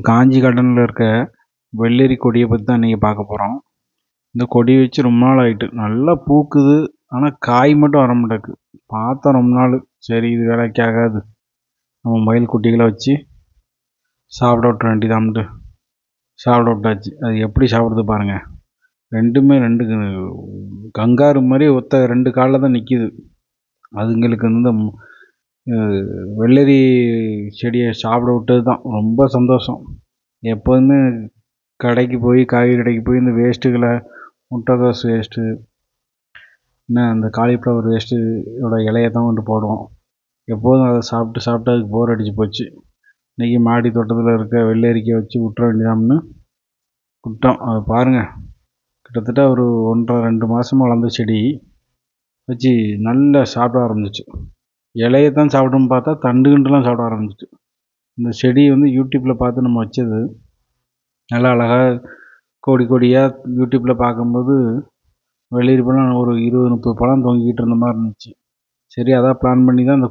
காஞ்சி கார்டனில் இருக்க வெள்ளரி கொடியை பற்றி தான் இன்றைக்கி பார்க்க போகிறோம். இந்த கொடி வச்சு ரொம்ப நாள் ஆகிட்டு, நல்லா பூக்குது, ஆனால் காய் மட்டும் வர மாட்டேங்குது. பார்த்தோம் ரொம்ப நாள், சரி இது வேலைக்கு ஆகாது, நம்ம மயில் குட்டிகளை வச்சு சாப்பிட விட்டுற வேண்டியதான்ட்டு சாப்பிட விட்டாச்சு. அது எப்படி சாப்பிடுது பாருங்கள். ரெண்டுமே ரெண்டு கங்காரு மாதிரி ஒத்த ரெண்டு காலில் தான் நிற்கிது. அதுங்களுக்கு இந்த வெள்ளரி செடியை சாப்பிட விட்டது தான் ரொம்ப சந்தோஷம். எப்போதுமே கடைக்கு போய் காய்கறி கடைக்கு போய் இந்த வேஸ்ட்டுகளை, முட்டைக்கோஸ் வேஸ்ட்டு, என்ன இந்த காலிஃப்ளவர் வேஸ்ட்டோட இலையை தான் கொண்டு போடுவோம். எப்போதும் அதை சாப்பிட்டு சாப்பிட்டு அதுக்கு போர் அடித்து போச்சு. இன்றைக்கி மாடி தோட்டத்தில் இருக்க வெள்ளரிக்கை வச்சு விட்டுற வேண்டியதாம்னு விட்டோம். அதை பாருங்கள், கிட்டத்தட்ட ஒரு 1.5-2 மாதமாக வளர்ந்த செடி வச்சு நல்லா சாப்பிட ஆரம்பிச்சிச்சு. இலையை தான் சாப்பிடணும்னு பார்த்தா தண்டு கிண்டுலாம் சாப்பிட ஆரம்பிச்சிச்சு. இந்த செடி யூடியூப்பில் பார்த்து நம்ம வச்சது. நல்லா அழகாக கொடி கொடியாக யூடியூப்பில் பார்க்கும்போது வெள்ளரி பழம் ஒரு 20-30 பழம் தொங்கிக்கிட்டு இருந்த மாதிரி இருந்துச்சு. சரி, அதான் பிளான் பண்ணி தான் இந்த